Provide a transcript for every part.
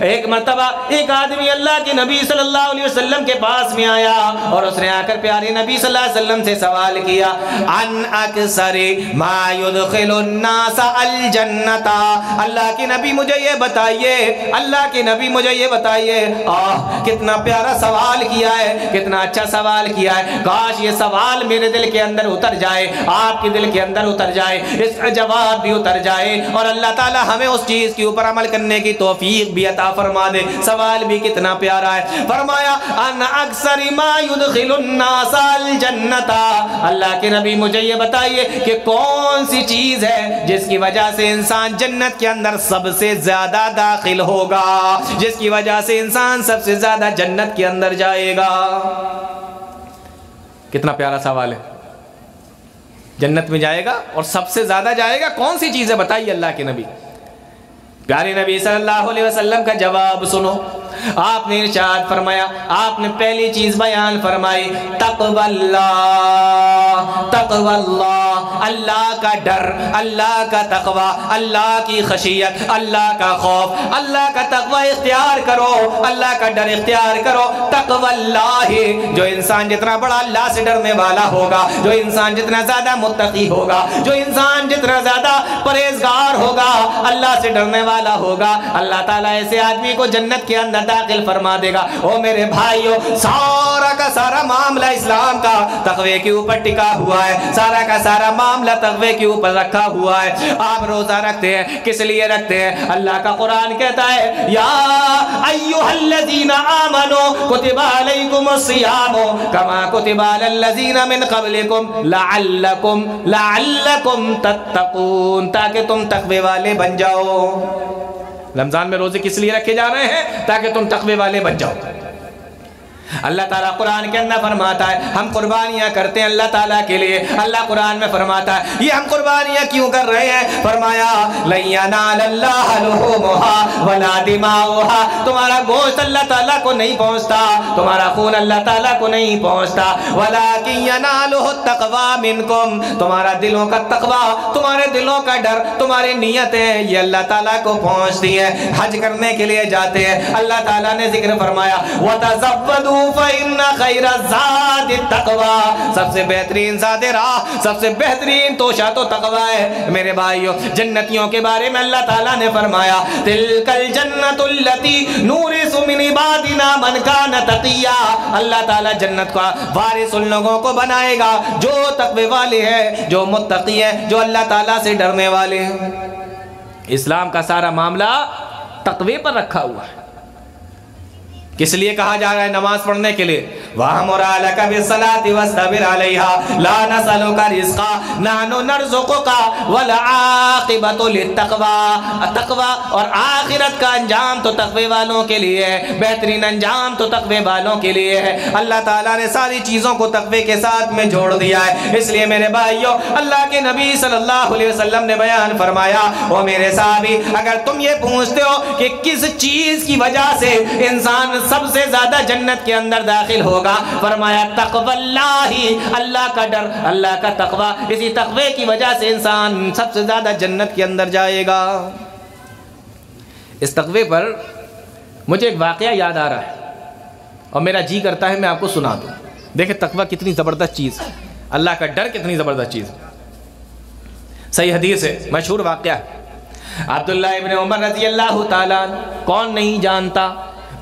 ایک مرتبہ ایک آدمی اللہ کے نبی صلی اللہ علیہ وسلم کے پاس میں آیا اور اس نے آ کر پیارے نبی صلی اللہ علیہ وسلم سے سوال کیا ان اکثر ما يدخل الناس الجنت، اللہ کے نبی مجھے یہ بتائیے، اللہ کے نبی مجھے یہ بتائیے۔ کتنا پیارا سوال کیا ہے، کتنا اچھا سوال کیا ہے، کاش یہ سوال میرے دل کے اندر اتر جائے، آپ کے دل کے اندر اتر جائے، اس کا جواب بھی اتر جائے اور اللہ تعالی ہمیں اس چیز کے اوپر عمل کرنے کی توفیق بھی عطا فرما دے۔ سوال بھی کتنا پیارا ہے، فرمایا ان اکثر ما يدخل الناس الجنت، اللہ کے نبی مجھے یہ بتائیے کہ کون سی چیز ہے جس کی وجہ سے انسان جنت کے اندر سب سے زیادہ داخل ہوگا، جس کی وجہ سے انسان سب سے زیادہ جنت کے اندر جائے گا۔ کتنا پیارا سوال ہے، جنت میں جائے گا اور سب سے زیادہ جائے گا، کون سی چیز ہے بتائیے اللہ کے نبی۔ پیارے نبی صلی اللہ علیہ وسلم کا جواب سنو، آپ نے ارشاد فرمایا، آپ نے پہلی چیز بیان فرمائی تقوی اللہ، تقوی اللہ، اللہ کا ڈر، اللہ کا تقوی، اللہ کی خشیت، اللہ کا خوف، اللہ کا تقوی اختیار کرو، اللہ کا ڈر اختیار کرو۔ تقوی اللہ، جو انسان جتنا بڑا اللہ سے ڈرنے والا ہوگا، جو انسان جتنا زیادہ متقی ہوگا، جو انسان جتنا زیادہ پرہیزگار ہوگا، اللہ سے ڈرنے والا ہوگا، اللہ تعالیٰ ایسے آدمی کو جنت کے اندر داخل فرما دے گا۔ او میرے بھائیو، سارا کا سارا معاملہ اسلام کا تقوی کے اوپر ٹکا ہوا ہے، سارا کا سارا معاملہ تقوی کے اوپر رکھا ہوا ہے۔ آپ روزہ رکھتے ہیں، کس لیے رکھتے ہیں؟ اللہ کا قرآن کہتا ہے یا ایھا الذین آمنوا کتب علیکم الصیام کما کتب علی الذین من قبلکم لعلکم تتقون، تاکہ تم تقوی والے بن جاؤ۔ رمضان میں روزے کس لیے رکھے جا رہے ہیں؟ تاکہ تم تقوی والے بن جاؤ۔ اللہ تعالیٰ قرآن کے اندر فرماتا ہے ہم قربانیاں کرتے ہیں اللہ تعالیٰ کے لیے۔ اللہ قرآن میں فرماتا ہے یہ ہم قربانیاں کیوں کر رہے ہیں؟ فرمایا لن ینال اللہ لحومها ولا دماؤها، تمہارا گوشت اللہ تعالیٰ کو نہیں پہنچتا، تمہارا خون اللہ تعالیٰ کو نہیں پہنچتا، ولکن ینالہ التقوی منکم، تمہارا دلوں کا تقوی، تمہارے دلوں کا ڈر، تمہاری نیتیں یہ اللہ تعالیٰ کو پہنچتی ہیں۔ حج کرنے کے لیے جاتے ہیں، اللہ تعالیٰ نے ذکر فرمایا وتزودوا فإن خیر الزاد التقوی، سب سے بہترین زاد راہ، سب سے بہترین توشہ تو تقوی ہے۔ میرے بھائیو، جنتیوں کے بارے میں اللہ تعالیٰ نے فرمایا تلک الجنت التی نورث من عبادنا من کان تقیا، اللہ تعالیٰ جنت کا وارث ان لوگوں کو بنائے گا جو تقوی والے ہیں، جو متقی ہیں، جو اللہ تعالیٰ سے ڈرنے والے ہیں۔ اسلام کا سارا معاملہ تقوی پر رکھا ہوا ہے۔ کس لیے کہا جا رہا ہے نماز پڑھنے کے لیے وَأَمُرْ أَهْلَكَ بِالصَّلَاةِ وَاصْطَبِرْ عَلَيْهَا لَا نَسْأَلُكَ رِزْقًا نَحْنُ نَرْزُقُكَ وَالْعَاقِبَةُ لِلتَّقْوَىٰ، تقوی اور آخرت کا انجام تو تقوی والوں کے لیے ہے، بہترین انجام تو تقوی والوں کے لیے ہے۔ اللہ تعالیٰ نے ساری چیزوں کو تقوی کے ساتھ میں جوڑ دیا ہے۔ اس لیے میرے بھائیو، اللہ کے نبی صلی اللہ علیہ وسلم نے بیان فرمایا او میرے صحابی، اگر تم یہ پوچھتے ہو کہ کس چیز کی وجہ سے انسان سب سے زیادہ جنت کے اندر داخل ہوگا، فرمایا تقوی اللہ، اللہ کا ڈر، اللہ کا تقوی، اسی تقوی کی وجہ سے انسان سب سے زیادہ جنت کے اندر جائے گا۔ اس تقوی پر مجھے ایک واقعہ یاد آ رہا ہے اور میرا جی کرتا ہے میں آپ کو سنا دوں۔ دیکھیں تقوی کتنی زبردست چیز ہے، اللہ کا ڈر کتنی زبردست چیز ہے۔ صحیح حدیث ہے، مشہور واقعہ ہے، عبداللہ ابن عمر رضی اللہ تعالیٰ، کون نہیں جانتا،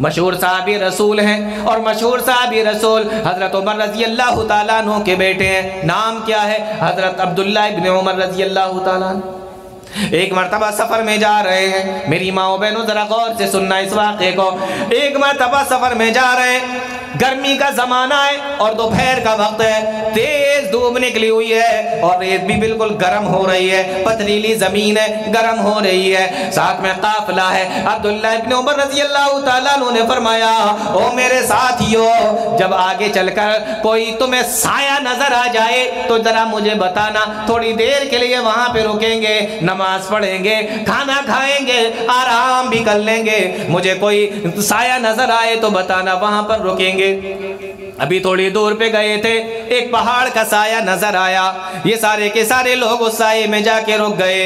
مشہور صحابی رسول ہیں، اور مشہور صحابی رسول حضرت عمر رضی اللہ تعالیٰ عنہ کے بیٹے ہیں۔ نام کیا ہے؟ حضرت عبداللہ ابن عمر رضی اللہ تعالیٰ عنہ۔ ایک مرتبہ سفر میں جا رہے ہیں، میری ماں و بہنوں ذرا غور سے سننا اس واقعے کو۔ ایک مرتبہ سفر میں جا رہے ہیں، گرمی کا زمانہ ہے اور دوپہر کا وقت ہے، تیز دھوپ نکلی ہوئی ہے اور ریت بھی بالکل گرم ہو رہی ہے، پتھریلی زمین ہے، گرم ہو رہی ہے، ساتھ میں قافلہ ہے۔ عبداللہ ابن عمر رضی اللہ تعالیٰ عنہ نے فرمایا او میرے ساتھیو، جب آگے چل کر کوئی تمہیں سایہ نظر آ جائے تو ذرا مجھے بتانا، تھوڑی دیر کے لیے وہاں پہ رکیں گے، نماز پڑھیں گے، کھانا کھائیں گے، آرام بھی کر لیں گے، مجھے کوئی سایہ نظر آئے تو بتانا، وہاں پر رکیں گے۔ ابھی تھوڑی دور پہ گئے تھے، ایک پہاڑ کا سایہ نظر آیا، یہ سارے کے سارے لوگ اس سائے میں جا کے رک گئے،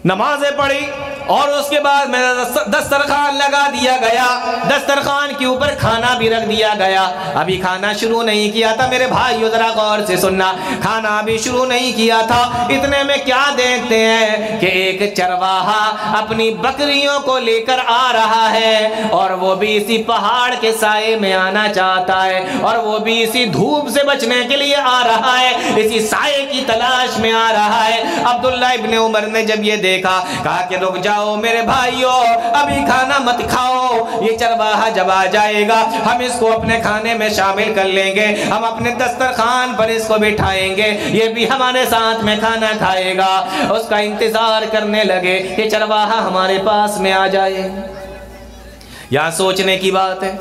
نمازیں پڑھی، اور اس کے بعد میرا دسترخوان لگا دیا گیا، دسترخوان کے اوپر کھانا بھی رکھ دیا گیا۔ ابھی کھانا شروع نہیں کیا تھا میرے بھائیو، ذرا غور سے سننا، کھانا ابھی شروع نہیں کیا تھا، اتنے میں کیا دیکھتے ہیں کہ ایک چرواہا اپنی بکریوں کو لے کر آ رہا ہے، اور وہ بھی اسی پہاڑ کے سائے میں آنا چاہتا ہے، اور وہ بھی اسی دھوپ سے بچنے کے لیے آ رہا ہے، اسی سائے کی تلاش میں آ رہا ہے۔ عبداللہ ابن عمر نے جب یہ دیکھا، کہا کہ رک جاؤ میرے بھائیو، ابھی کھانا مت کھاؤ، یہ چرواہا جب آ جائے گا ہم اس کو اپنے کھانے میں شامل کر لیں گے، ہم اپنے دسترخوان پر اس کو بٹھائیں گے، یہ بھی ہمارے ساتھ میں کھانا کھائے گا۔ اس کا انتظار کرنے لگے کہ چرواہا ہمارے پاس میں آ جائے۔ یہاں سوچنے کی بات ہے،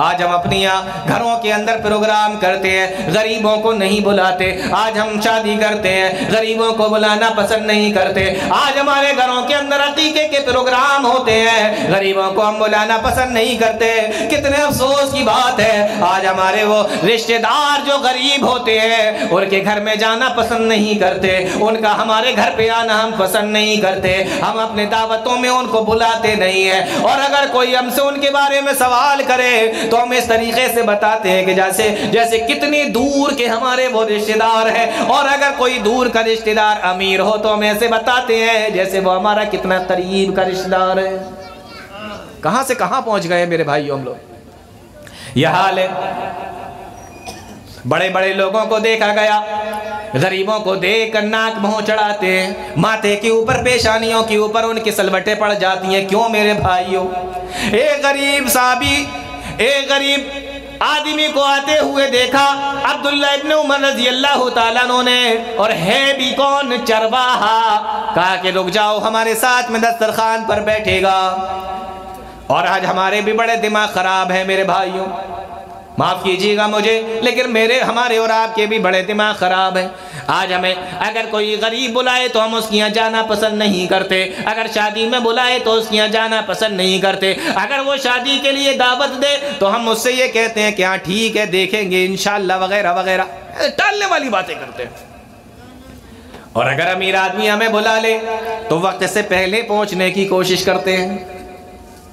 آج ہم اپنی گھروں کے اندر پروگرام کرتے ہیں، غریبوں کو نہیں بلاتے۔ آج ہم شادی کرتے ہیں، غریبوں کو بلانا پسند نہیں کرتے۔ آج ہمارے گھروں کے اندر عقیقے کے پروگرام ہوتے ہیں، غریبوں کو ہم بلانا پسند نہیں کرتے۔ کتنے افسوس کی بات ہے، آج ہمارے وہ رشتہ دار جو غریب ہوتے ہیں ان کے گھر میں جانا پسند نہیں کرتے، ان کا ہمارے گھر پہ آنا ہم پسند نہیں کرتے، ہم اپنے دعوتوں میں ان کو بلاتے نہیں ہیں، اور اگر کوئی ہم سے ان کے بارے میں سوال کرے تو ہم اس طریقے سے بتاتے ہیں کہ جیسے کتنی دور کے ہمارے وہ رشتہ دار ہیں، اور اگر کوئی دور کا رشتہ دار امیر ہو تو ہم ایسے بتاتے ہیں جیسے وہ ہمارا کتنا قریب کا رشتہ دار ہے۔ کہاں سے کہاں پہنچ گئے میرے بھائیوں ہم لوگ، یہ حال ہے۔ بڑے بڑے لوگوں کو دیکھا گیا، غریبوں کو دیکھ کر ناک منہ چڑھاتے ہیں، ماتھے کے اوپر پیشانیوں کے اوپر ان کی سلوٹیں پڑ جاتی ہیں۔ کیوں میرے بھائیوں؟ ایک غریب صحابی ایک غریب آدمی کو آتے ہوئے دیکھا عبداللہ ابن عمر رضی اللہ تعالیٰ عنہ نے، اور ہے بھی کون؟ چرواہا۔ کہا کہ رک جاؤ، ہمارے ساتھ میں دسترخوان پر بیٹھے گا۔ اور آج ہمارے بھی بڑے دماغ خراب ہیں میرے بھائیوں، معاف کیجیے گا مجھے، لیکن ہمارے اور آپ کے بھی بڑے دماغ خراب ہیں۔ آج ہمیں اگر کوئی غریب بلائے تو ہم اس کے یہاں جانا پسند نہیں کرتے، اگر شادی میں بلائے تو اس کے یہاں جانا پسند نہیں کرتے، اگر وہ شادی کے لیے دعوت دے تو ہم اس سے یہ کہتے ہیں کہ ہاں ٹھیک ہے دیکھیں گے انشاءاللہ وغیرہ وغیرہ، ٹالنے والی باتیں کرتے ہیں۔ اور اگر امیر آدمی ہمیں بلا لے تو وقت سے پہلے پہنچنے کی کوشش کرتے ہیں،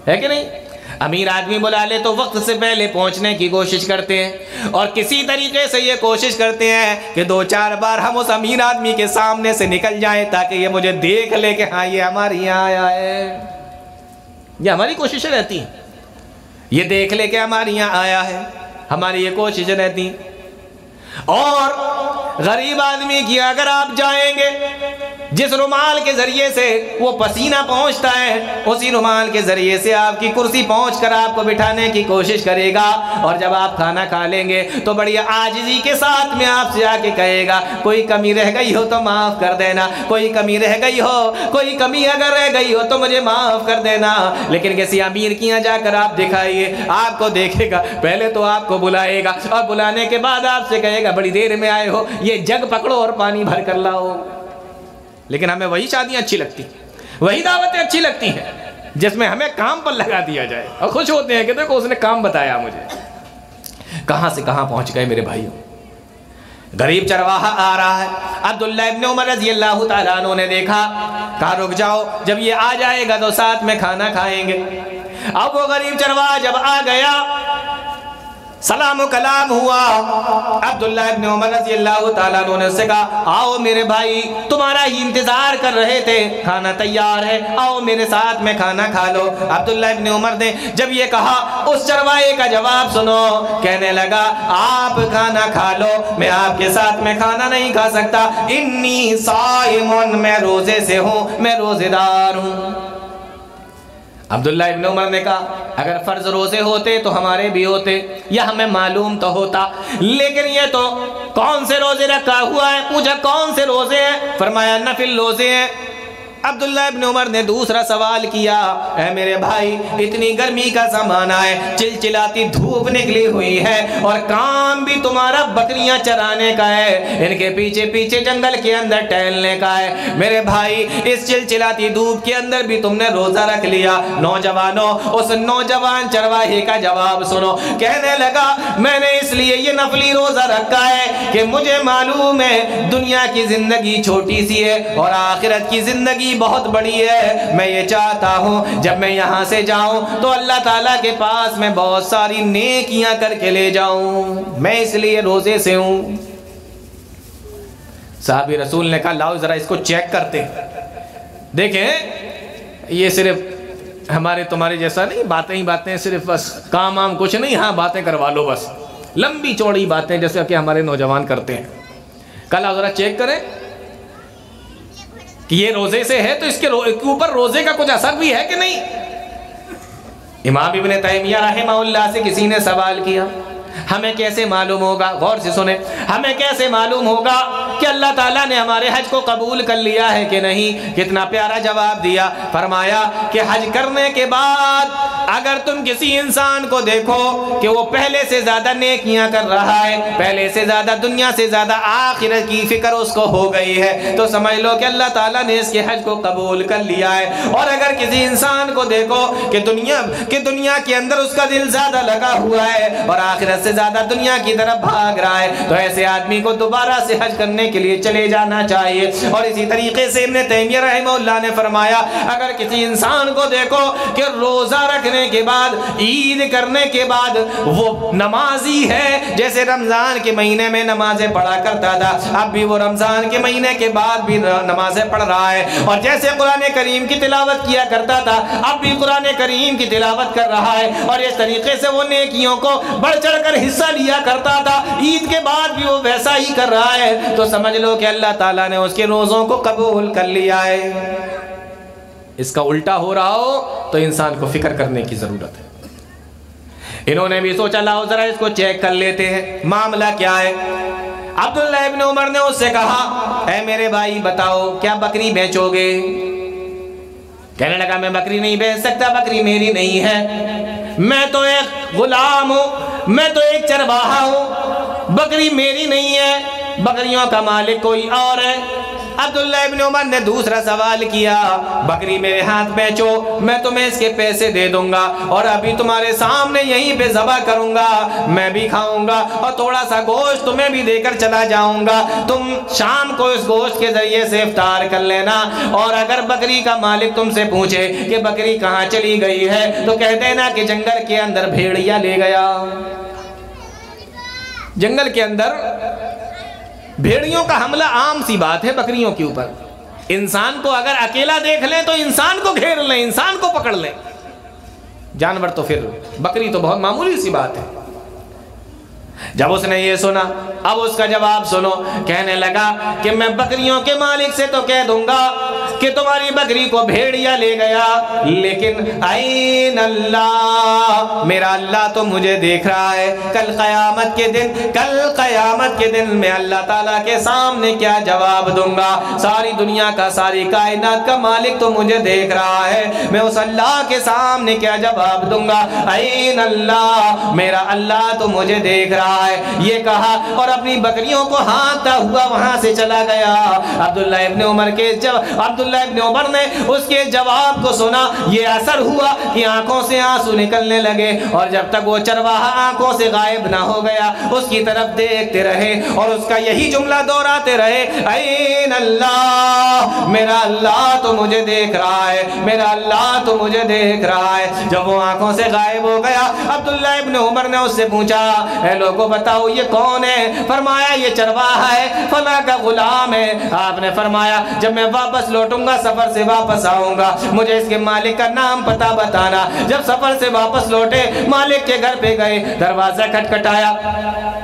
ہے کہ نہیں؟ امیر آدمی بلا لے تو وقت سے پہلے پہنچنے کی کوشش کرتے ہیں، اور کسی طریقے سے یہ کوشش کرتے ہیں کہ 2-4 بار ہم اس امیر آدمی کے سامنے سے نکل جائیں تاکہ یہ مجھے دیکھ لے کہ ہاں یہ ہمارے یہاں آیا ہے۔ یہ ہماری کوششیں رہتی ہیں، یہ دیکھ لے کہ ہمارے یہاں آیا ہے، ہماری یہ کوششیں رہتی ہیں۔ اور غریب آدمی کی اگر آپ جائیں گے، جس رومال کے ذریعے سے وہ پسینہ پہنچتا ہے اسی رومال کے ذریعے سے آپ کی کرسی پہنچ کر آپ کو بٹھانے کی کوشش کرے گا، اور جب آپ کھانا کھا لیں گے تو بڑی عاجزی کے ساتھ میں آپ سے آ کے کہے گا کوئی کمی رہ گئی ہو تو معاف کر دینا، کوئی کمی رہ گئی ہو، کوئی کمی اگر رہ گئی ہو تو مجھے معاف کر دینا۔ لیکن کسی امیر کے یہاں جا کر آپ دکھائیے، آپ کو دیکھے گا، پہلے تو آپ کو بلائے گا، اور بلانے کے بعد آپ سے کہے گا بڑی دیر میں آئے ہو، یہ جگ پکڑو اور پانی بھر کر لاؤ۔ لیکن ہمیں وہی شادیاں اچھی لگتی ہیں، وہی دعوتیں اچھی لگتی ہیں جس میں ہمیں کام پر لگا دیا جائے، اور خوش ہوتے ہیں کہ دیکھو اس نے کام بتایا مجھے۔ کہاں سے کہاں پہنچ گئے میرے بھائیوں۔ غریب چرواہا آ رہا ہے، عبداللہ ابن عمر رضی اللہ تعالیٰ عنہ نے دیکھا، کہا رک جاؤ، جب یہ آ جائے گا تو ساتھ میں کھانا کھائیں گے۔ اب وہ غریب چرواہا جب آ گیا، سلام و کلام ہوا، عبداللہ ابن عمر رضی اللہ تعالیٰ عنہ نے سے کہا آؤ میرے بھائی، تمہارا ہی انتظار کر رہے تھے، کھانا تیار ہے، آؤ میرے ساتھ میں کھانا کھا لو۔ عبداللہ ابن عمر نے جب یہ کہا اس چرواہے کا جواب سنو، کہنے لگا آپ کھانا کھا لو، میں آپ کے ساتھ میں کھانا نہیں کھا سکتا، انی صائم، میں روزے سے ہوں، میں روزے دار ہوں۔ عبداللہ ابن عمر نے کہا اگر فرض روزے ہوتے تو ہمارے بھی ہوتے، یا ہمیں معلوم تو ہوتا، لیکن یہ تو کون سے روزے رکھا ہوا ہے؟ پوچھا کون سے روزے ہیں؟ فرمایا نفل روزے ہیں۔ عبداللہ ابن عمر نے دوسرا سوال کیا، اے میرے بھائی اتنی گرمی کا زمانہ ہے، چلچلاتی دھوپ نکلی ہوئی ہے، اور کام بھی تمہارا بکریاں چرانے کا ہے، ان کے پیچھے پیچھے جنگل کے اندر ٹہلنے کا ہے، میرے بھائی اس چلچلاتی دھوپ کے اندر بھی تم نے روزہ رکھ لیا۔ نوجوانوں، اس نوجوان چرواہے کا جواب سنو، کہنے لگا میں نے اس لیے یہ نفلی روزہ رکھا ہے کہ مجھے معلوم ہے دنیا کی زندگی چھوٹی سی ہے اور آخرت کی زندگی زندگی بہت بڑی ہے، میں یہ چاہتا ہوں جب میں یہاں سے جاؤں تو اللہ تعالیٰ کے پاس میں بہت ساری نیکیاں کر کے لے جاؤں، میں اس لیے روزے سے ہوں۔ صحابی رسول نے کہا لاؤ ذرا اس کو چیک کرتے، دیکھیں یہ صرف ہمارے تمہارے جیسا نہیں، باتیں ہی باتیں، صرف بس کام وام کچھ نہیں، ہاں باتیں کروا لو بس، لمبی چوڑی باتیں جیسے کہ ہمارے نوجوان کرتے ہیں۔ کل آپ ذرا چیک کریں کہ یہ روزے سے ہے تو اس کے اوپر روزے کا کچھ اثر بھی ہے کہ نہیں۔ امام ابن تیمیہ رحمہ اللہ سے کسی نے سوال کیا ہمیں کیسے معلوم ہوگا، غور سے سنیں، ہمیں کیسے معلوم ہوگا کہ اللہ تعالیٰ نے ہمارے حج کو قبول کر لیا ہے کہ نہیں؟ کتنا پیارا جواب دیا، فرمایا کہ حج کرنے کے بعد اگر تم کسی انسان کو دیکھو کہ وہ پہلے سے زیادہ نیکیاں کر رہا ہے، پہلے سے زیادہ دنیا سے زیادہ آخرت کی فکر اس کو ہو گئی ہے، تو سمجھ لو کہ اللہ تعالیٰ نے اس کے حج کو قبول کر لیا ہے۔ اور اگر کسی انسان کو دیکھو کہ دنیا کے اندر اس کا دل زیادہ لگا ہوا ہے اور آخرت سے زیادہ دنیا کی طرف بھاگ رہا ہے، تو ایسے آدمی کو دوبارہ سے حج کرنے کے لیے چلے جانا چاہیے۔ اور اسی طریقے سے ابن تیمیہ رحمہ اللہ نے فرمایا اگر کسی انسان کو دیکھو کہ روزہ رکھنے کے بعد، عید کرنے کے بعد وہ نمازی ہے، جیسے رمضان کے مہینے میں نمازیں پڑھا کرتا تھا، اب بھی وہ رمضان کے مہینے کے بعد بھی نمازیں پڑھ رہا ہے، اور جیسے قرآن کریم کی تلاوت کیا کرتا تھا اب بھی قرآن کریم کی تلاوت کر رہا ہے، اور اس طریقے سے وہ نیکیوں کو بڑھ چڑھ کر حصہ لیا کرتا تھا، عید کے بعد بھی وہ ویسا ہی کر رہا ہے، تو سمجھ لو کہ اللہ تعالیٰ نے اس کے روزوں کو قبول کر لیا ہے۔ اس کا الٹا ہو رہا ہو تو انسان کو فکر کرنے کی ضرورت ہے۔ انہوں نے بھی سوچا لاؤ ذرا اس کو چیک کر لیتے ہیں معاملہ کیا ہے۔ عبداللہ ابن عمر نے اس سے کہا اے میرے بھائی بتاؤ کیا بکری بیچو گے؟ کہنے لگا میں بکری نہیں بیچ سکتا، بکری میری نہیں ہے، میں تو ایک غلام ہوں، میں تو ایک چرواہا ہوں، بکری میری نہیں ہے، بکریوں کا مالک کوئی اور ہے۔ عبداللہ ابن عمر نے دوسرا سوال کیا بکری میرے ہاتھ بیچو، میں تمہیں اس کے پیسے دے دوں گا اور ابھی تمہارے سامنے یہیں پہ ذبح کروں گا، میں بھی کھاؤں گا اور تھوڑا سا گوشت تمہیں بھی دے کر چلا جاؤں گا، تم شام کو اس گوشت کے ذریعے سے افطار کر لینا، اور اگر بکری کا مالک تم سے پوچھے کہ بکری کہاں چلی گئی ہے تو کہہ دینا کہ جنگل کے اندر بھیڑیا لے گیا۔ جنگل کے اندر بھیڑیوں کا حملہ عام سی بات ہے بکریوں کے اوپر، انسان کو اگر اکیلا دیکھ لیں تو انسان کو گھیر لیں، انسان کو پکڑ لیں، جانور تو پھر بکری تو بہت معمولی سی بات ہے۔ جب اس نے یہ سنا اب اس کا جواب سنو، کہنے لگا کہ میں بکریوں کے مالک سے تو کہہ دوں گا کہ تمہاری بکری کو بھیڑیا لے گیا، لیکن این اللہ، میرا اللہ تو مجھے دیکھ رہا ہے، کل قیامت کے دن میں اللہ تعالیٰ کے سامنے کیا جواب دوں گا، ساری دنیا کا، ساری کائنات کا مالک تو مجھے دیکھ رہا ہے، میں اس اللہ کے سامنے کیا جواب دوں گا، این اللہ، میرا اللہ تو مجھے دیکھ رہا ہے۔ یہ کہا اور اپنی بکریوں کو ہانکتا ہوا وہاں سے چلا گیا۔ عبداللہ ابن عمر نے اس کے جواب کو سنا، یہ اثر ہوا کہ آنکھوں سے آنسو نکلنے لگے، اور جب تک وہ چرواہا آنکھوں سے غائب نہ ہو گیا اس کی طرف دیکھتے رہے اور اس کا یہی جملہ دہراتے رہے، این اللہ، میرا اللہ تو مجھے دیکھ رہا ہے، میرا اللہ تو مجھے دیکھ رہا ہے۔ جب وہ آنکھوں سے غائب ہو گیا عبداللہ ابن عمر نے اس سے پوچھا اے لوگوں بتاؤ یہ کون ہے؟ فرمایا یہ چرواہا ہے، فلاں کا غلام ہے۔ آپ نے فرمایا جب میں واپس لوٹوں گا، سفر سے واپس آؤں گا، مجھے اس کے مالک کا نام پتہ بتانا۔ جب سفر سے واپس لوٹے مالک کے گھر پہ گئے، دروازہ کھٹکھٹایا،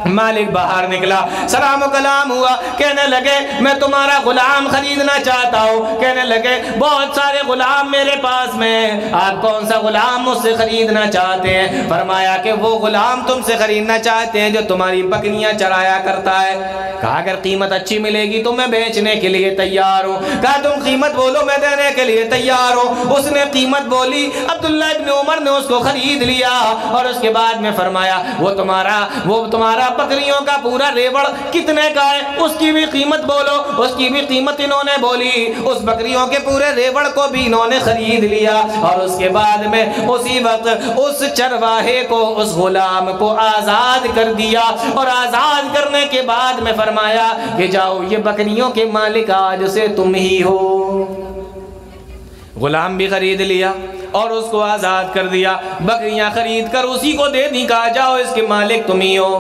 مالک باہر نکلا، سلام و کلام ہوا، کہنے لگے میں تمہارا غلام خریدنا چاہتا ہوں۔ کہنے لگے بہت سارے غلام میرے پاس میں، آپ کون سا غلام مجھ سے خریدنا چاہتے ہیں؟ فرمایا کہ وہ غلام تم سے خریدنا چاہتے ہیں جو تمہاری بکریاں چرایا کرتا ہے۔ کہا اگر قیمت اچھی ملے گی تو میں بیچنے کے لیے تیار ہوں۔ کہا تم قیمت بولو میں دینے کے لیے تیار ہوں۔ اس نے قیمت بولی، عبداللہ ابن عمر نے اس کو خرید لیا، اور اس کے بعد میں فرمایا وہ تمہارا بکریوں کا پورا ریوڑ کتنے کا ہے اس کی بھی قیمت بولو۔ اس کی بھی قیمت انہوں نے بولی، اس بکریوں کے پورے ریوڑ کو بھی انہوں نے خرید لیا، اور اس کے بعد میں اسی وقت اس چرواہے کو، اس غلام کو آزاد کر دیا، اور آزاد کرنے کے بعد میں فرمایا کہ جاؤ یہ بکریوں کے مالک آج سے تم ہی ہو۔ غلام بھی خرید لیا اور اس کو آزاد کر دیا، بکریاں خرید کر اسی کو دے دی، کہا جاؤ اس کے مالک تم ہی ہو۔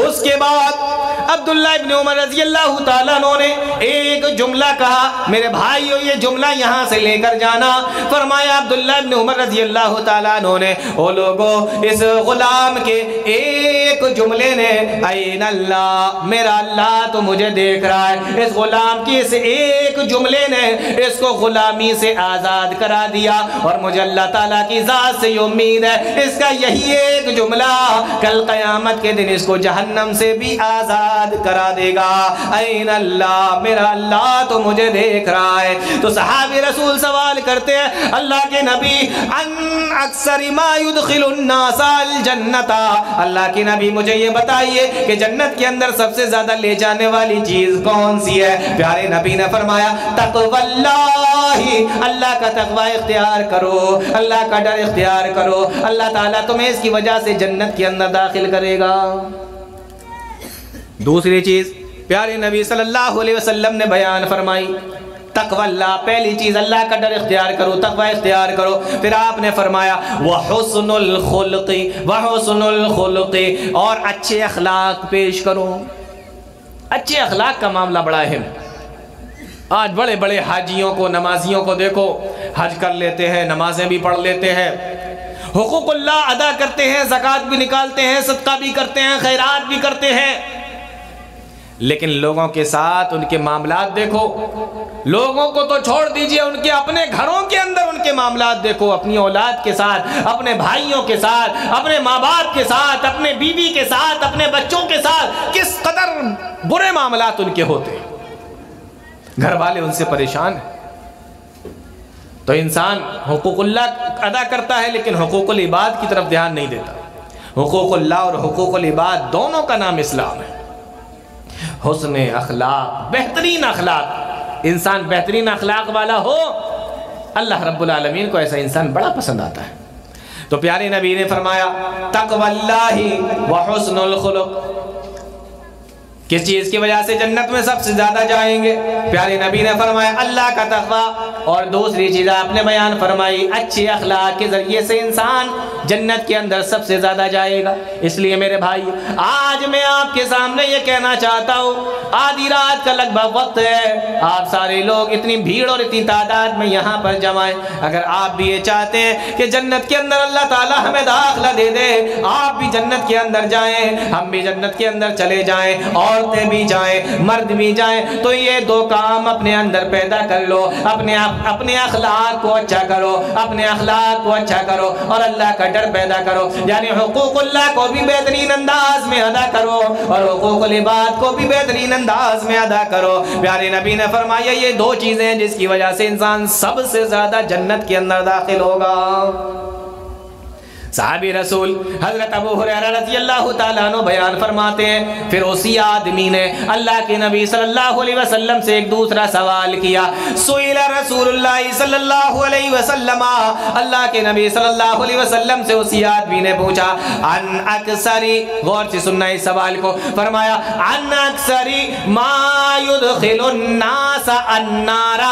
اس کے بعد عبداللہ ابن عمر رضی اللہ تعالیٰ عنہ نے ایک جملہ کہا، میرے بھائیو یہ جملہ یہاں سے لے کر جانا۔ فرمایا عبداللہ ابن عمر رضی اللہ تعالیٰ عنہ نے، او لوگو اس غلام کے ایک جملے نے این اللہ، میرا اللہ تو مجھے دیکھ رہا ہے، اس غلام کی اس ایک جملے نے اس کو غلامی سے آزاد کرا دیا، اور مجھے اللہ تعالیٰ کی ذات سے یہ امید ہے اس کا یہی ایک جملہ کل قیامت کے دن اس کو جہنم سے بھی آزاد کرا دے گا۔ این اللہ، میرا اللہ تو مجھے دیکھ رہا ہے۔ تو صحابی رسول سوال کرتے ہیں اللہ کے نبی، ان اکثر ما يدخل الناس الجنت، اللہ کے نبی مجھے یہ بتائیے کہ جنت کے اندر سب سے زیادہ لے جانے والی چیز کون سی ہے؟ پیارے نبی نے فرمایا تقوی اللہ، اللہ کا تقوی اختیار کرو، اللہ کا ڈر اختیار کرو، اللہ تعالیٰ تمہیں اس کی وجہ سے جنت کے اندر داخل کرے گا۔ دوسری چیز پیارے نبی صلی اللہ علیہ وسلم نے بیان فرمائی تقوی اللہ، پہلی چیز اللہ کا ڈر اختیار کرو، تقوی اختیار کرو۔ پھر آپ نے فرمایا وحسن الخلق، وحسن الخلق، اور اچھے اخلاق پیش کرو۔ اچھے اخلاق کا معاملہ بڑا اہم۔ آج بڑے بڑے حاجیوں کو، نمازیوں کو دیکھو، حج کر لیتے ہیں، نمازیں بھی پڑھ لیتے ہیں، حقوق اللہ ادا کرتے ہیں، زکوٰۃ بھی نکالتے ہیں، صدقہ بھی کرتے ہیں، خیرات بھی کرتے ہیں، لیکن لوگوں کے ساتھ ان کے معاملات دیکھو۔ لوگوں کو تو چھوڑ دیجئے، ان کے اپنے گھروں کے اندر ان کے معاملات دیکھو، اپنی اولاد کے ساتھ، اپنے بھائیوں کے ساتھ، اپنے ماں باپ کے ساتھ، اپنے بیوی کے ساتھ، اپنے بچوں کے ساتھ کس قدر برے معاملات ان کے ہوتے ہیں، گھر والے ان سے پریشان ہیں۔ تو انسان حقوق اللہ ادا کرتا ہے لیکن حقوق العباد کی طرف دھیان نہیں دیتا۔ حقوق اللہ اور حقوق العباد دونوں کا نام اسلام ہے۔ حسن اخلاق، بہترین اخلاق، انسان بہترین اخلاق والا ہو، اللہ رب العالمین کو ایسا انسان بڑا پسند آتا ہے۔ تو پیارے نبی نے فرمایا تقوی اللہ وحسن الخلق، کس چیز کی وجہ سے جنت میں سب سے زیادہ جائیں گے؟ پیارے نبی نے فرمایا اللہ کا تقوی، اور دوسری چیز آپ نے بیان فرمائی اچھے اخلاق کے ذریعے سے انسان جنت کے اندر سب سے زیادہ جائے گا۔ اس لیے میرے بھائی آج میں آپ کے سامنے یہ کہنا چاہتا ہوں، آدھی رات کا لگ بھگ وقت ہے، آپ سارے لوگ اتنی بھیڑ اور اتنی تعداد میں یہاں پر جمع ہیں، اگر آپ بھی یہ چاہتے ہیں کہ جنت کے اندر اللہ تعالیٰ ہمیں داخلہ دے دے، آپ بھی جنت کے اندر جائیں، ہم بھی جنت کے اندر چلے جائیں، عورتیں بھی جائیں، مرد بھی جائیں، تو یہ دو کام اپنے اندر پیدا کر لو، اپنے اخلاق کو اچھا کرو، اپنے اخلاق کو اچھا کرو اور اللہ کا ڈر پیدا کرو، یعنی حقوق اللہ کو بھی بہترین انداز میں ادا کرو اور حقوق العباد کو بھی بہترین انداز میں ادا کرو۔ پیارے نبی نے فرمایا یہ دو چیزیں جس کی وجہ سے انسان سب سے زیادہ جنت کے اندر داخل ہوگا۔ صحابی رسول حضرت ابو ہریرہ رضی اللہ تعالیٰ عنہ بیان فرماتے ہیں پھر اسی آدمی نے اللہ کے نبی صلی اللہ علیہ وسلم سے ایک دوسرا سوال کیا، سئل رسول اللہ صلی اللہ علیہ وسلم، اللہ کے نبی صلی اللہ علیہ وسلم سے اسی آدمی نے پوچھا ان اکثری، غور سے سننا اس سوال کو، فرمایا ان اکثری ما يدخل الناس النار،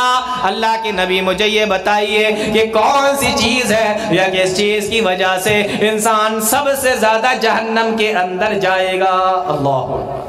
اللہ کے نبی مجھے یہ بتائیے کہ کون سی چیز ہے یا کس چیز کی وجہ سے انسان سب سے زیادہ جہنم کے اندر جائے گا۔ اللہ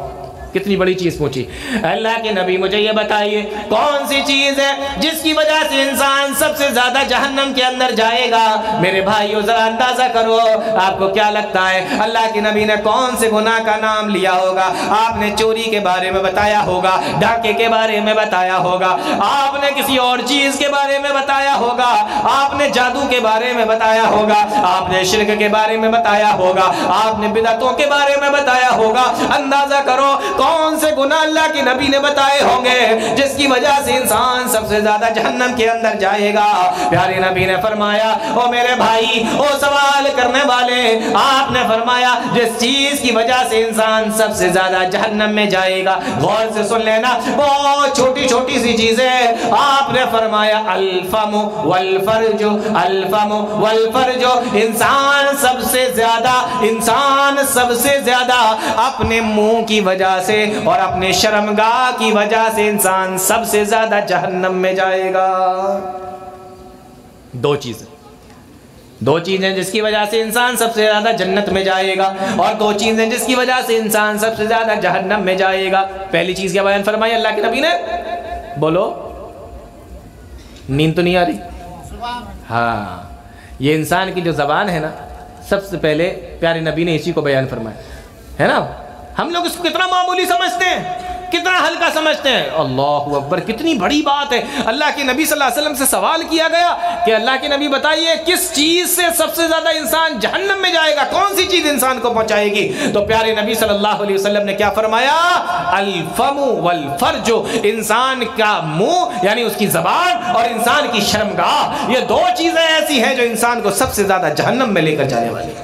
کتنی بڑی چیز پوچھی، اللہ کے نبی مجھے یہ بتائیے کون سی چیز ہے جس کی وجہ سے انسان سب سے زیادہ جہنم کے اندر جائے گا۔ میرے بھائیو ذرا اندازہ کرو، آپ کو کیا لگتا ہے اللہ کے نبی نے کون سے گناہ کا نام لیا ہوگا؟ آپ نے چوری کے بارے میں بتایا ہوگا، ڈاکے کے بارے میں بتایا ہوگا، آپ نے کسی اور چیز کے بارے میں بتایا ہوگا، آپ نے جادو کے بارے میں بتایا ہوگا، آپ نے شرک کے بارے میں بتایا ہوگا، آپ نے بدعتوں کے بارے میں بتایا ہوگا۔ اندازہ کرو کون سے گناہ اللہ کے نبی نے بتائے ہوں گے جس کی وجہ سے انسان سب سے زیادہ جہنم کے اندر جائے گا۔ پیارے نبی نے فرمایا او میرے بھائی، او سوال کرنے والے، آپ نے فرمایا جس چیز کی وجہ سے انسان سب سے زیادہ جہنم میں جائے گا، غور سے سن لینا، بہت چھوٹی چھوٹی سی چیزیں، آپ نے فرمایا الفم والفرج، الفم والفرج، انسان سب سے زیادہ اپنے منہ کی وجہ سے اور اپنے شرمگاہ کی وجہ سے انسان سب سے زیادہ جہنم میں جائے گا۔ دو چیزیں جس کی وجہ سے انسان سب سے زیادہ جنت میں جائے گا، اور دو چیزیں جس کی وجہ سے انسان سب سے زیادہ جہنم میں جائے گا۔ پہلی چیز کیا بیان فرمائی اللہ کے نبی نے؟ بولو، نیند تو نہیں آ رہی؟ ہاں، یہ انسان کی جو زبان ہے نا، سب سے پہلے پیارے نبی نے اسی کو بیان فرمایا ہے نا۔ ہم لوگ اس کو کتنا معمولی سمجھتے ہیں، کتنا ہلکا سمجھتے ہیں۔ اللہ اکبر، کتنی بڑی بات ہے۔ اللہ کے نبی صلی اللہ علیہ وسلم سے سوال کیا گیا کہ اللہ کے نبی بتائیے کس چیز سے سب سے زیادہ انسان جہنم میں جائے گا، کون سی چیز انسان کو پہنچائے گی؟ تو پیارے نبی صلی اللہ علیہ وسلم نے کیا فرمایا؟ الفم والفرج، انسان کا منہ یعنی اس کی زبان اور انسان کی شرمگاہ، یہ دو چیزیں ایسی ہیں جو انسان کو سب سے زیادہ جہنم میں لے کر جانے والی ہیں۔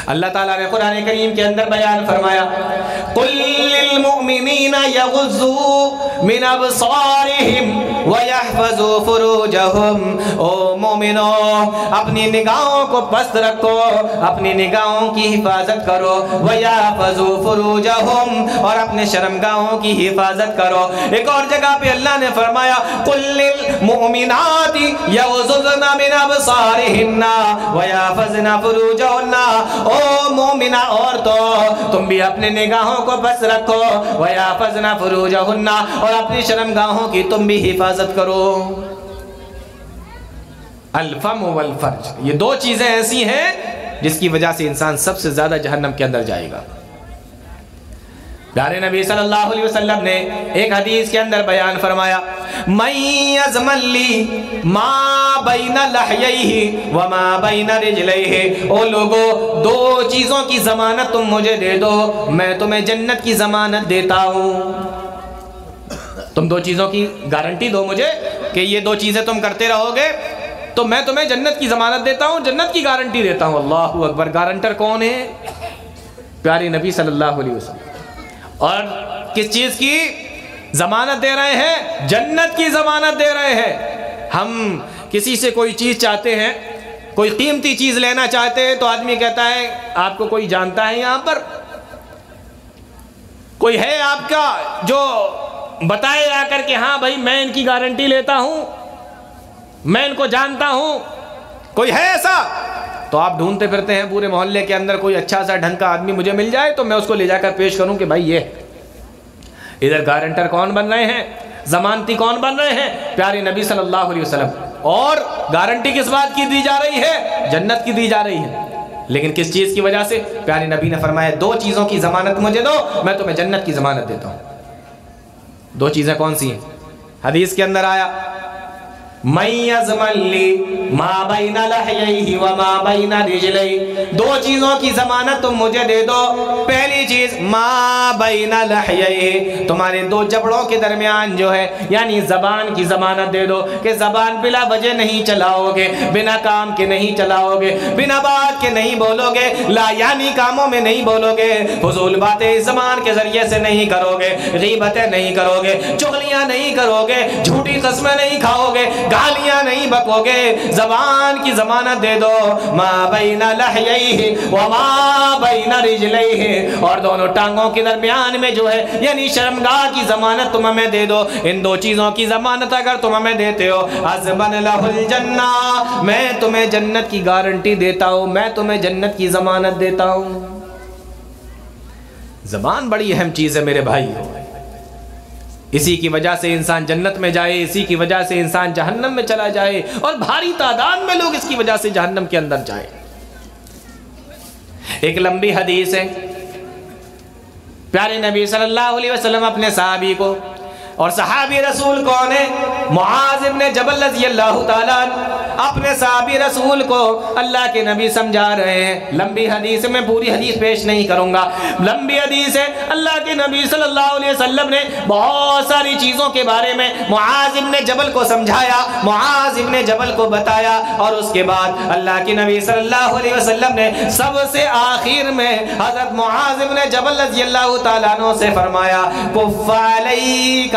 اللہ تعالیٰ نے قرآن کریم کے اندر بیان فرمایا، قُلْ لِلْمُؤْمِنِينَ يَغُضُّوا مِنْ أَبْصَارِهِمْ وَيَحْفَظُوا فُرُوجَهُمْ۔ او مومنو، اپنی نگاہوں کو پست رکھو، اپنی نگاہوں کی حفاظت کرو، وَيَحْفَظُوا فُرُوجَهُمْ، اور اپنے شرمگاہوں کی حفاظت کرو۔ ایک اور جگہ پہ اللہ نے فرمایا، قُلْ لِلْمُؤْمِنَاتِ يَغْضُضْنَ مِنْ أَبْصَارِهِنَّ وَيَحْفَظْنَ فُرُوجَهُنَّ۔ او مومنہ عورتوں، تم بھی اپنے نگاہوں کو بس رکھو، وَيَحْفَظْنَ فُرُوجَهُنَّ، اور اپنی شرمگاہوں کی تم بھی حفاظت کرو۔ الفم والفرج، یہ دو چیزیں ایسی ہیں جس کی وجہ سے انسان سب سے زیادہ جہنم کے اندر جائے گا۔ پیارے نبی صلی اللہ علیہ وسلم نے ایک حدیث کے اندر بیان فرمایا، مَن یضمن لی ما بین لحییہ وما بین رجلیہ۔ او لوگو، دو چیزوں کی ضمانت تم مجھے دے دو، میں تمہیں جنت کی ضمانت دیتا ہوں۔ تم دو چیزوں کی گارنٹی دو مجھے کہ یہ دو چیزیں تم کرتے رہو گے تو میں تمہیں جنت کی ضمانت دیتا ہوں، جنت کی گارنٹی دیتا ہوں۔ اللہ اکبر، گارنٹر کون ہے؟ پیارے نبی صلی اللہ علیہ وسلم۔ اور کس چیز کی ضمانت دے رہے ہیں؟ جنت کی ضمانت دے رہے ہیں۔ ہم کسی سے کوئی چیز چاہتے ہیں، کوئی قیمتی چیز لینا چاہتے ہیں تو آدمی کہتا ہے آپ کو کوئی جانتا ہے یہاں پر؟ کوئی ہے آپ کا جو بتائے آ کر کہ ہاں بھائی میں ان کی گارنٹی لیتا ہوں، میں ان کو جانتا ہوں؟ کوئی ہے ایسا؟ تو آپ ڈھونڈتے پھرتے ہیں پورے محلے کے اندر، کوئی اچھا سا ڈھنگ کا آدمی مجھے مل جائے تو میں اس کو لے جا کر پیش کروں کہ بھائی یہ ادھر گارنٹر کون بن رہے ہیں، ضمانتی کون بن رہے ہیں؟ پیارے نبی صلی اللہ علیہ وسلم۔ اور گارنٹی کس بات کی دی جا رہی ہے؟ جنت کی دی جا رہی ہے۔ لیکن کس چیز کی وجہ سے؟ پیارے نبی نے فرمایا دو چیزوں کی ضمانت مجھے دو، میں تمہیں جنت کی ضمانت دیتا ہوں۔ دو چیزیں کون سی ہیں؟ حدیث کے اندر آیا، مَن یضمن لی ما بین لحییہ وما بین رجلیہ۔ دو چیزوں کی ضمانت تم مجھے دے دو۔ پہلی چیز ما بین لحییہ، تمہارے دو جبڑوں کے درمیان جو ہے یعنی زبان کی ضمانت دے دو کہ زبان بلا وجہ نہیں چلاؤ گے، بنا کام کے نہیں چلاؤ گے، بنا بات کے نہیں بولو گے، لا یعنی کاموں میں نہیں بولو گے، فضول باتیں اس زبان کے ذریعے سے نہیں کرو گے، غیبتیں نہیں کرو گے، چغلیاں نہیں کرو گے، جھوٹی قسمیں نہیں کھاؤ گے، گالیاں نہیں بکو گے۔ زبان کی ضمانت دے دو، ما بین لحییہ وما بین رجلیہ، اور دونوں ٹانگوں کے درمیان میں جو ہے یعنی شرمگاہ کی ضمانت تم ہمیں دے دو۔ ان دو چیزوں کی ضمانت اگر تم ہمیں دیتے ہو، اضمن لہ الجنہ، میں تمہیں جنت کی گارنٹی دیتا ہوں، میں تمہیں جنت کی ضمانت دیتا ہوں۔ زبان بڑی اہم چیز ہے میرے بھائی، اسی کی وجہ سے انسان جنت میں جائے، اسی کی وجہ سے انسان جہنم میں چلا جائے، اور بھاری تعداد میں لوگ اس کی وجہ سے جہنم کے اندر جائے۔ ایک لمبی حدیث ہے، پیارے نبی صلی اللہ علیہ وسلم اپنے صحابی کو، اور صحابی رسول کون ہے؟ معاذ ابن جبل رضی اللہ تعالیٰ اپنے صحابی رسول کو اللہ کے نبی سمجھا رہے ہیں۔ لمبی حدیث میں پوری حدیث پیش نہیں کروں گا، لمبی حدیث ہے۔ اللہ کے نبی صلی اللہ علیہ وسلم نے بہت ساری چیزوں کے بارے میں معاذ ابن جبل کو سمجھایا، معاذ ابن جبل کو بتایا، اور اس کے بعد اللہ کے نبی صلی اللہ علیہ وسلم نے سب سے آخر میں حضرت معاذ ابن جبل رضی اللہ تعالیٰ عنہ سے فرمایا، کف علیک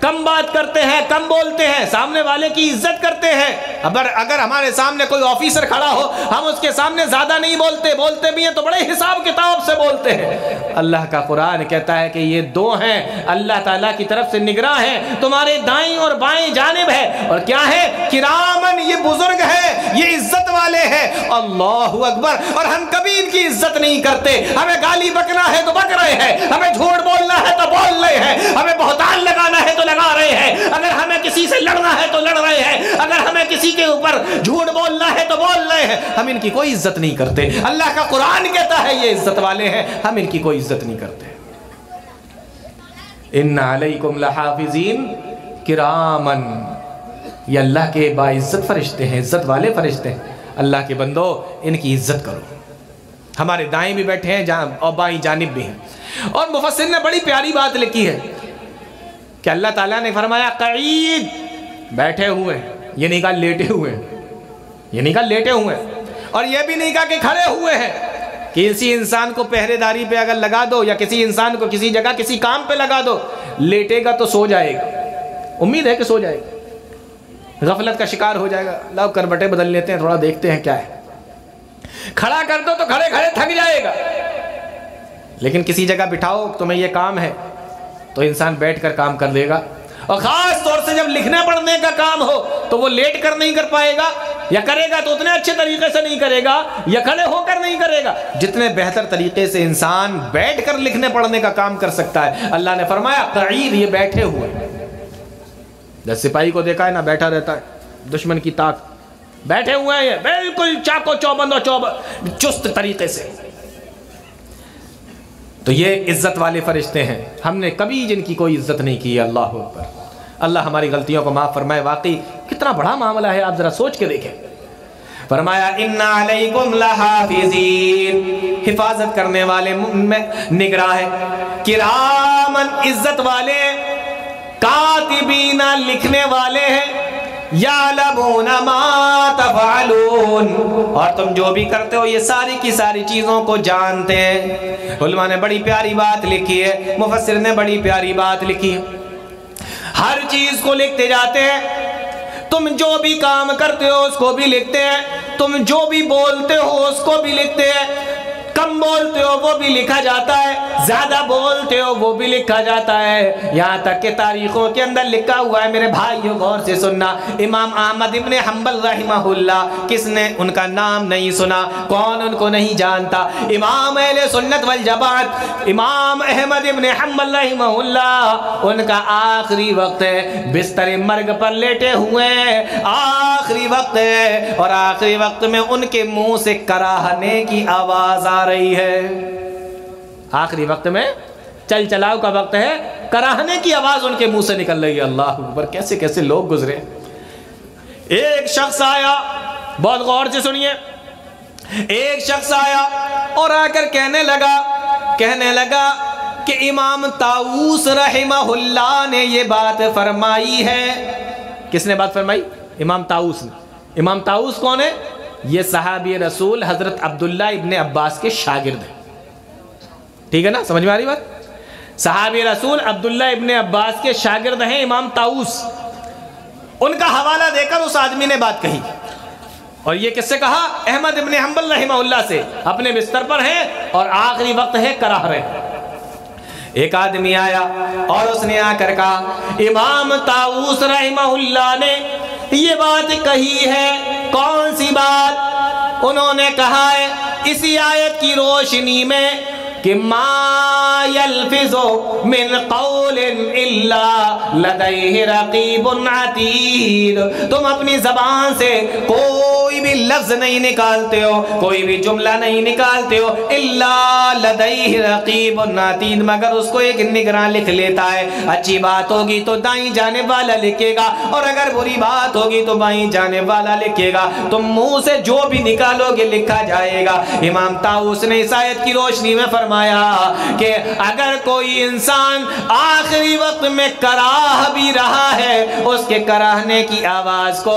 کم بات کرتے ہیں، کم بولتے ہیں، سامنے والے کی عزت کرتے ہیں. اگر ہمارے سامنے کوئی آفیسر کھڑا ہو ہم اس کے سامنے زیادہ نہیں بولتے، بولتے بھی ہیں تو بڑے حساب کتاب سے بولتے ہیں. اللہ کا قرآن کہتا ہے کہ یہ دو ہیں اللہ تعالیٰ کی طرف سے نگراں ہیں، تمہارے دائیں اور بائیں جانب ہے. اور کیا ہے؟ کرامن، یہ بزرگ ہے، یہ عزت والے ہیں. اللہ اکبر. اور ہم کبھی ان کی عزت نہیں کرتے. ہمیں گالی بکنا ہے تو بک رہے ہیں، ہمیں جھوٹ بولنا ہے تو بول رہے ہیں، ہمیں بہتان لگانا ہے تو لگا رہے ہیں، اگر ہمیں کسی سے لڑنا ہے تو لڑ رہے ہیں، اگر ہمیں کسی کے اوپر جھوٹ بولنا ہے تو بول رہے ہیں. ہم ان کی کوئی عزت نہیں کرتے. اللہ کا قرآن کہتا ہے یہ عزت والے ہیں، ہم ان کی کوئی عزت نہیں کرتے. ان علیکم لحافظین کرامن، یہ اللہ کے باعزت فرشتے ہیں، عزت والے فرشتے ہیں. اللہ کے بندو ان کی عزت کرو. ہمارے دائیں بھی بیٹھے ہیں اور بائیں جانب بھی ہیں. اور مفسر نے بڑی پیاری بات لکھی ہے کہ اللہ تعالیٰ نے فرمایا قعید، بیٹھے ہوئے، یہ نہیں کہا لیٹے ہوئے، یہ نہیں کہا لیٹے ہوئے، اور یہ بھی نہیں کہا کہ کھڑے ہوئے ہیں. کسی انسان کو پہرے داری پہ اگر لگا دو یا کسی انسان کو کسی جگہ کسی کام پہ لگا دو، لیٹے گا تو سو جائے گا، امید ہے کہ سو جائے گا، غفلت کا شکار ہو جائے گا. لاؤ کربٹیں بدل لیتے ہیں، تھوڑا دیکھتے ہیں کیا ہے. کھڑا کر دو تو کھڑے کھڑے تھک جائے گا. لیکن کسی جگہ بٹھاؤ تمہیں یہ کام ہے تو انسان بیٹھ کر کام کر لے گا. اور خاص طور سے جب لکھنے پڑھنے کا کام ہو تو وہ لیٹ کر نہیں کر پائے گا، یا کرے گا تو اتنے اچھے طریقے سے نہیں کرے گا، یا کھڑے ہو کر نہیں کرے گا. جتنے بہتر طریقے سے انسان بیٹھ کر لکھنے پڑھنے کا کام کر سکتا ہے، اللہ نے فرمایا قعید، یہ بیٹھے ہوئے. جس سپاہی کو دیکھا ہے نا، بیٹھا رہتا ہے، دشمن کی طاق، بیٹھے ہوئے ہیں بالکل چاقو چوبند اور چست طریقے سے. تو یہ عزت والے فرشتے ہیں، ہم نے کبھی جن کی کوئی عزت نہیں کی. اللہ اکبر. اللہ ہماری غلطیوں کو معاف فرمائے. واقعی کتنا بڑا معاملہ ہے، آپ ذرا سوچ کے دیکھیں. فرمایا ان علیکم لحافظین، حفاظت کرنے والے میں نگراں ہے، کرامن، عزت والے، کاتبین، لکھنے والے ہیں، یعلمون ما تفعلون، اور تم جو بھی کرتے ہو یہ ساری کی ساری چیزوں کو جانتے ہیں. علماء نے بڑی پیاری بات لکھی ہے، مفسر نے بڑی پیاری بات لکھی ہے. ہر چیز کو لکھتے جاتے ہیں. تم جو بھی کام کرتے ہو اس کو بھی لکھتے ہیں، تم جو بھی بولتے ہو اس کو بھی لکھتے ہیں. کم بولتے ہو وہ بھی لکھا جاتا ہے، زیادہ بولتے ہو وہ بھی لکھا جاتا ہے. یہاں تک کہ تاریخوں کے اندر لکھا ہوا ہے، میرے بھائیو غور سے سننا. امام احمد ابن حنبل رحمہ اللہ، کس نے ان کا نام نہیں سنا؟ کون ان کو نہیں جانتا؟ امام اہل سنت والجماعت امام احمد ابن حنبل رحمہ اللہ، ان کا آخری وقت ہے، بستر مرگ پر لیٹے ہوئے، آخری وقت ہے، اور آخری وقت میں ان کے منہ سے کراہنے کی آواز آ رہی ہے. آخری وقت میں چل چلاؤ کا وقت ہے، کراہنے کی آواز ان کے منہ سے نکل رہی ہے. اللہ اکبر. کیسے کیسے لوگ گزرے. ایک شخص آیا، بہت غور سے سنیے، ایک شخص آیا اور آ کر کہنے لگا کہ امام طاؤوس رحمہ اللہ نے یہ بات فرمائی ہے. کس نے بات فرمائی؟ امام طاؤوس نے. امام طاؤوس کون ہے؟ یہ صحابی رسول حضرت عبداللہ ابن عباس کے شاگرد ہیں. ٹھیک ہے نا، سمجھ میں آ رہی بات؟ صحابی رسول عبداللہ ابن عباس کے شاگرد ہیں امام طاؤوس. ان کا حوالہ دے کر اس آدمی نے بات کہی. اور یہ کس سے کہا؟ احمد ابن حنبل رحمہ اللہ سے. اپنے بستر پر ہیں اور آخری وقت ہے، کراہ رہے. ایک آدمی آیا اور اس نے آ کر کہا امام طاؤوس رحمہ اللہ نے یہ بات کہی ہے. کون سی بات؟ انہوں نے کہا ہے اسی آیت کی روشنی میں کہ ما یلفظ من قول الا لدیہ رقیب عتید. تم اپنی زبان سے کوئی بھی لفظ نہیں نکالتے ہو، کوئی بھی جملہ نہیں نکالتے ہو، الا لدیہ رقیب عتید، مگر اس کو ایک نگراں لکھ لیتا ہے. اچھی بات ہوگی تو دائیں جانب والا لکھے گا، اور اگر بری بات ہوگی تو بائیں جانب والا لکھے گا. تم منہ سے جو بھی نکالو گے لکھا جائے گا. امام طاؤوس نے اس آیت کی روشنی میں فرمایا کہ اگر کوئی انسان آخری وقت میں کراہ بھی رہا ہے، اس کے کراہنے کی آواز کو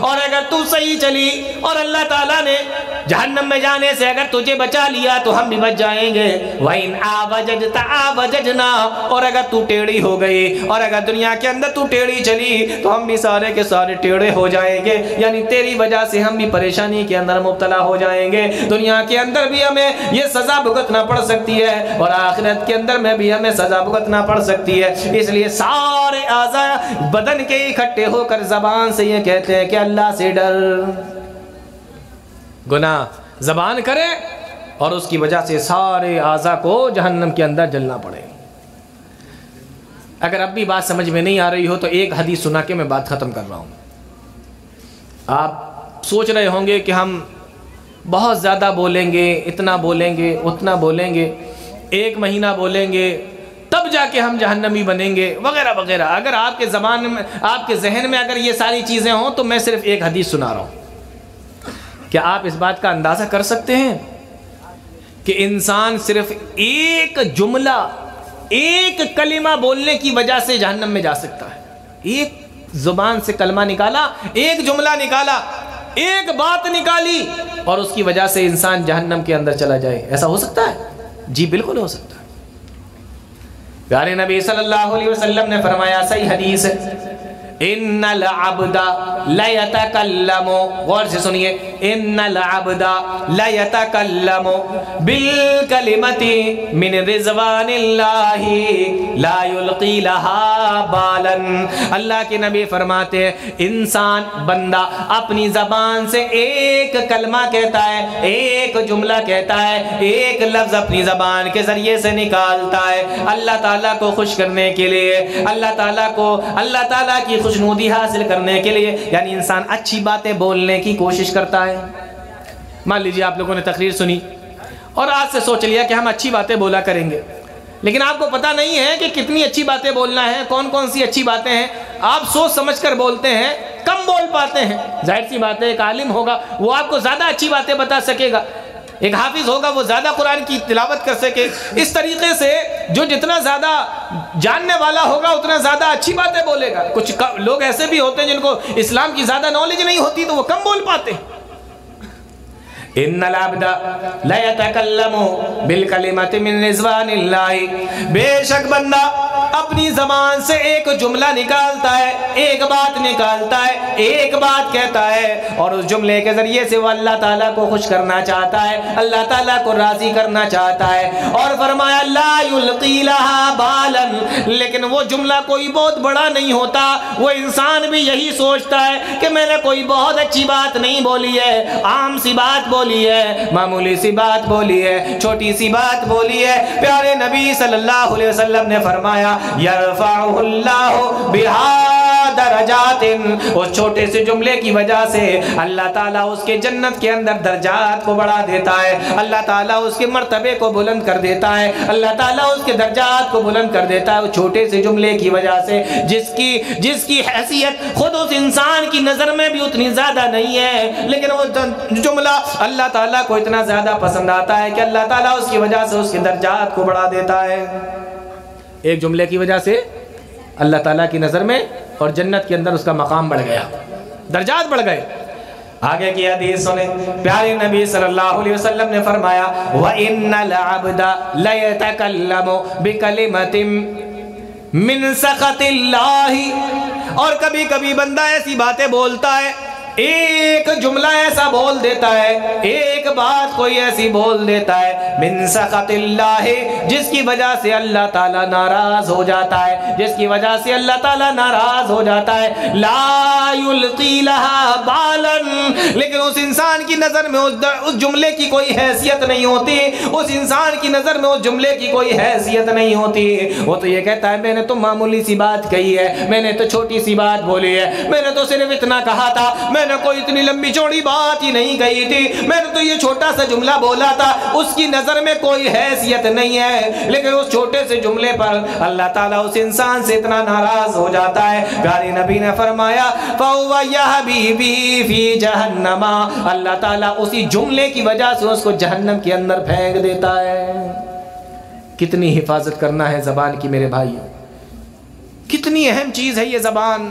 اور اگر تو صحیح چلی اور اللہ تعالیٰ نے جہنم میں جانے سے اگر تجھے بچا لیا تو ہم بھی بچ جائیں گے. وَإِنْ آوَجَجْتَ آوَجَجْنَا، اور اگر تو ٹیڑھی ہو گئی اور اگر دنیا کے اندر تو ٹیڑھی چلی تو ہم بھی سارے کے سارے ٹیڑھے ہو جائیں گے. یعنی تیری وجہ سے ہم بھی پریشانی کے اندر مبتلا ہو جائیں گے. دنیا کے اندر بھی ہمیں یہ سزا بھگتنا پڑ سکتی ہے اور آخرت کے اندر میں بھی ہمیں سزا بھگتنا پڑ سکتی ہے. اس لیے سارے اعضاء بدن کے اکٹھے ہو کر زبان سے یہ کہتے ہیں کہ اللہ سے ڈر. گناہ زبان کرے اور اس کی وجہ سے سارے اعضاء کو جہنم کے اندر جلنا پڑے. اگر اب بھی بات سمجھ میں نہیں آ رہی ہو تو ایک حدیث سنا کے میں بات ختم کر رہا ہوں. آپ سوچ رہے ہوں گے کہ ہم بہت زیادہ بولیں گے، اتنا بولیں گے، اتنا بولیں گے، 1 مہینہ بولیں گے تب جا کے ہم جہنمی بنیں گے وغیرہ وغیرہ. اگر آپ کے زبان میں، آپ کے ذہن میں اگر یہ ساری چیزیں ہوں تو میں صرف ایک حدیث سنا رہا ہوں. کیا آپ اس بات کا اندازہ کر سکتے ہیں کہ انسان صرف ایک جملہ، ایک کلمہ بولنے کی وجہ سے جہنم میں جا سکتا ہے؟ ایک زبان سے کلمہ نکالا، ایک جملہ نکالا، ایک بات نکالی اور اس کی وجہ سے انسان جہنم کے اندر چلا جائے. ایسا ہو سکتا ہے؟ جی بالکل ہو سکتا ہے. پیارے نبی صلی اللہ علیہ وسلم نے فرمایا، صحیح حدیث ہے، ان العبد لیتکلم، غور سے سنیے، ان العبد لیتکلم بالکلمۃ من رضوان اللہ لا یلقی لها بالا. اللہ کے نبی فرماتے ہیں انسان، بندہ اپنی زبان سے ایک کلمہ کہتا ہے، ایک جملہ کہتا ہے، ایک لفظ اپنی زبان کے ذریعے سے نکالتا ہے اللہ تعالیٰ کو خوش کرنے کے لیے، اللہ تعالیٰ کی خوشنودی حاصل کرنے کے لیے. یعنی انسان اچھی باتیں بولنے کی کوشش کرتا ہے. مان لیجیے آپ لوگوں نے تقریر سنی اور آج سے سوچ لیا کہ ہم اچھی باتیں بولا کریں گے، لیکن آپ کو پتہ نہیں ہے کہ کتنی اچھی باتیں بولنا ہے، کون کون سی اچھی باتیں ہیں. آپ سوچ سمجھ کر بولتے ہیں، کم بول پاتے ہیں. ظاہر سی بات ہے ایک عالم ہوگا وہ آپ کو زیادہ اچھی باتیں بتا سکے گا، ایک حافظ ہوگا وہ زیادہ قرآن کی تلاوت کر سکے. اس طریقے سے جو جتنا زیادہ جاننے والا ہوگا اتنا زیادہ اچھی باتیں بولے گا. کچھ لوگ ایسے بھی ہوتے ہیں جن کو اسلام کی زیادہ نالج نہیں ہوتی تو وہ کم بول پاتے ہیں. ان العبد لا يتكلم بالکلمۃ من رضوان اللہ، بے شک بندہ اپنی زبان سے ایک جملہ نکالتا ہے، ایک بات نکالتا ہے، ایک بات کہتا ہے اور اس جملے کے ذریعے سے وہ اللہ تعالیٰ کو خوش کرنا چاہتا ہے، اللہ تعالیٰ کو راضی کرنا چاہتا ہے. اور فرمایا لا یلقی لها بالا، لیکن وہ جملہ کوئی بہت بڑا نہیں ہوتا. وہ انسان بھی یہی سوچتا ہے کہ میں نے کوئی بہت اچھی بات نہیں بولی ہے، عام سی بات بولی ہے، معمولی سی بات بولی ہے، چھوٹی سی بات بولی ہے. پیارے نبی صلی اللہ علیہ وسلم نے فرمایا یرفعہ اللہ بہا درجات، اس چھوٹے سے جملے کی وجہ سے اللہ تعالیٰ اس کے جنت کے اندر درجات کو بڑھا دیتا ہے، اللہ تعالیٰ اس کے مرتبے کو بلند کر دیتا ہے، اللہ تعالیٰ اس کے درجات کو بلند کر دیتا ہے. اس چھوٹے سے جملے کی وجہ سے جس کی حیثیت خود اس انسان کی نظر میں بھی اتنی زیادہ نہیں ہے، لیکن وہ جملہ اللہ تعالیٰ کو اتنا زیادہ پسند آتا ہے کہ اللہ تعالیٰ اس کی وجہ سے اس کے درجات کو بڑھا دیتا ہے. ایک جملے کی وجہ سے اللہ تعالیٰ کی نظر میں اور جنت کے اندر اس کا مقام بڑھ گیا، درجات بڑھ گئے. آگے کی حدیث سنیں، پیارے نبی صلی اللہ علیہ وسلم نے فرمایا وَإِنَّ الْعَبْدَ لَيَتَكَلَّمُ بِكَلِمَةٍ مِّن سَخَطِ اللَّهِ، اور کبھی کبھی بندہ ایسی باتیں بولتا ہے، ایک جملہ ایسا بول دیتا ہے، ایک بات کوئی ایسی بول دیتا ہے من سخط اللہ، جس کی وجہ سے اللہ تعالیٰ ناراض ہو جاتا ہے، جس کی وجہ سے اللہ تعالیٰ ناراض ہو جاتا ہے. لا یلقی لہا بالا، لیکن اس انسان کی نظر میں اس جملے کی کوئی حیثیت نہیں ہوتی، اس انسان کی نظر میں اس جملے کی کوئی حیثیت نہیں ہوتی. وہ تو یہ کہتا ہے میں نے تو معمولی سی بات کہی ہے، میں نے تو چھوٹی سی بات بولی ہے، میں نے تو صرف اتنا کہا تھا، میں نے کوئی اتنی لمبی چوڑی بات ہی نہیں کہی تھی، میں نے تو یہ چھوٹا سا جملہ بولا تھا. اس کی نظر میں کوئی حیثیت نہیں ہے، لیکن اس چھوٹے سے جملے پر اللہ تعالیٰ اس انسان سے اتنا ناراض ہو جاتا ہے. پیارے نبی نے فرمایا فَهُوَ يَحْبِيبِي فِي جَهَنَّمَ، اللہ تعالیٰ اسی جملے کی وجہ سے اس کو جہنم کے اندر پھینک دیتا ہے. کتنی حفاظت کرنا ہے زبان کی میرے بھائیوں، کتنی اہم چیز ہے یہ زبان.